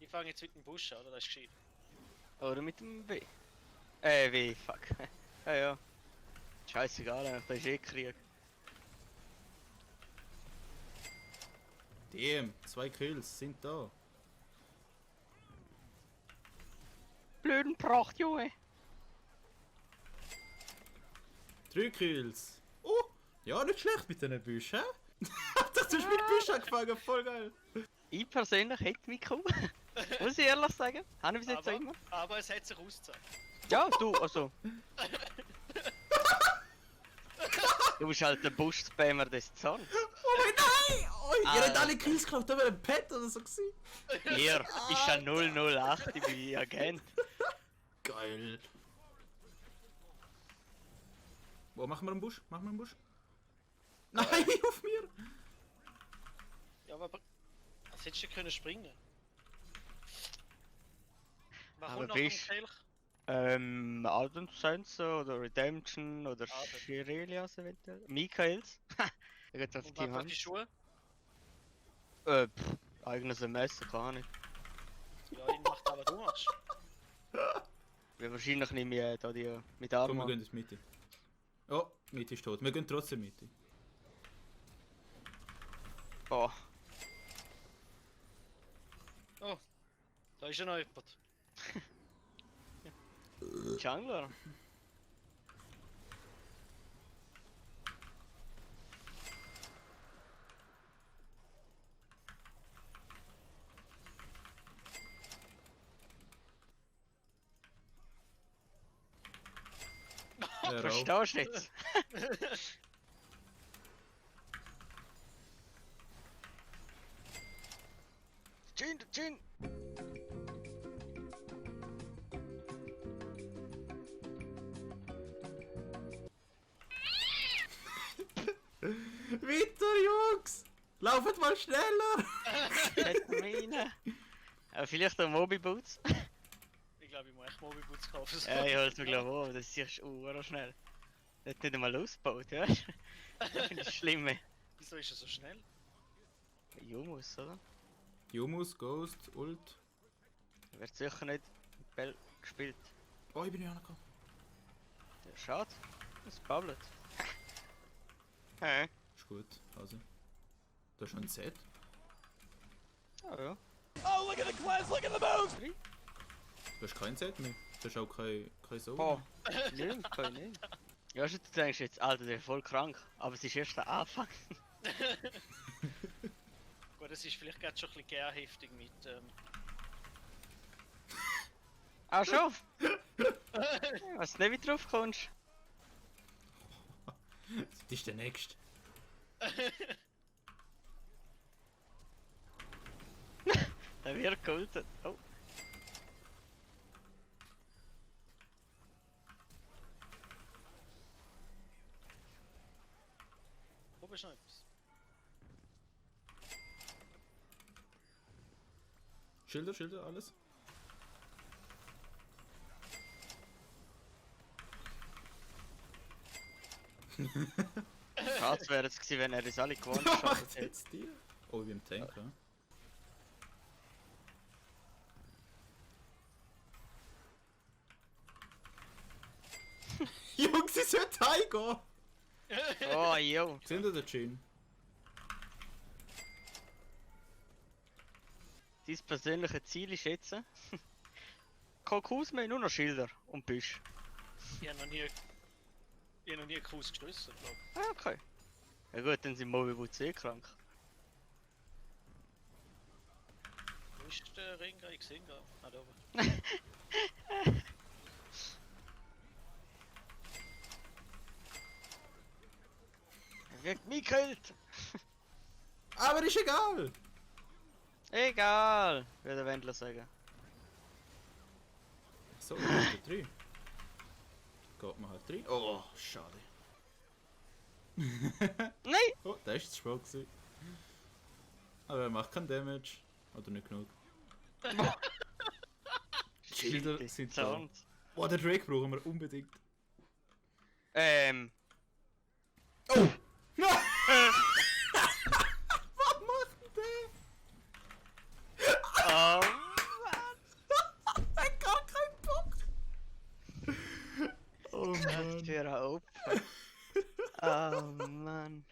Ich fange jetzt mit dem Busch an, oder? Das ist gescheit. Oder mit dem W. W, fuck. Ja, ja. Scheißegal, das ist eh Krieg. Damn, 2 Kills sind da. Blöden Pracht, Junge. 3 Kills. Oh, ja, nicht schlecht mit diesen Büschen, hä? Du hast mit Büschen angefangen, voll geil. Ich persönlich hätte mich gekommen. Muss ich ehrlich sagen. Habe ich bis jetzt so immer. Aber es hat sich ausgezahlt. Ja, du, also. Du bist halt der Busch-Spammer des Zorns. Oh nein! Oh, ihr habt alle Kills geklaut, da wäre ein Pet oder so gewesen. Hier, ist ja 008, ich bin Agent. Geil. Wo machen wir einen Busch? Machen wir einen Busch? Nein, auf mir! Ja, aber als hättest du können springen. Was Aber kommt nach dem bist- Kelch? Advent Sensor oder Redemption oder Advent. Shirelias eventuell. Michaels. Er geht auf Und Team einfach die Hans. Schuhe? Eigenes Messer, gar nicht. Ja, ihn macht aber du machst. Ja, wahrscheinlich nehme ich da die mit Komm, wir Arma. gehen ins Mitte. Oh, Mitte ist tot. Wir gehen trotzdem Mitte. Oh, Oh, da ist ja noch jemand. Jungler. Rau. Verstehst du jetzt? Jin, Jin! Weiter, Jungs! Laufet mal schneller! Meine. Vielleicht ein Mobi-Boots? Ich glaube, ich muss echt Mobilboots kaufen. Ja, ich hol's mir glaube auch, das ist ur schnell. Das hat nicht einmal ausgebaut, weißt du? Das finde ich schlimm. Wieso ist er so schnell? Jumus, oder? Jumus, Ghost, Ult. Er wird sicher nicht mit Bell gespielt. Oh, ich bin nicht angekommen. Ja, schade, das babbelt. Hä? Ist gut, also. Da ist schon ein Set. Ja, ja. Du hast kein Set mehr. Du hast auch kein Soul. Boah, nein, kann ich nicht. Ja, schon, du denkst jetzt, Alter, der ist voll krank. Aber es ist erst der Anfang. Gut, das ist vielleicht gerade schon ein bisschen gern heftig mit. Ah, schon? Was du nicht wieder drauf kommst? Das ist der nächste. Der wird geholfen. Oh. Wo bist du noch etwas? Schilder, Schilder, alles. Schade wäre es gewesen, wenn er das alle gewonnen Was macht hätte. jetzt dir? Oh, wie im Tank, ja. Jungs, ich sollte heimgehen! Oh, jo. Sind ihr der Chin? Dein persönliche Ziel ist jetzt... Kein Kuss mehr, nur noch Schilder und Büsch. Ich habe noch nie einen Kuss gestossen, glaube ich. Ah, okay. Ja gut, dann sind Mobilboots eh krank. Wo ist der Ring? Ich sehe ihn gar nicht. Ah, da oben. Er wird mich gekillt. Aber ist egal! Egal, würde der Wendler sagen. So, der 3. Geht man halt rein. Oh, schade. Nein! Oh, der ist zu spät gewesen. Aber er macht keinen Damage. Oder nicht genug. Schilder Shit, sind da. Sound. Oh, den Drake brauchen wir unbedingt. Oh! Nein! Was macht denn der? Oh, Oh Was Mann. für ein Opfer. Oh Mann.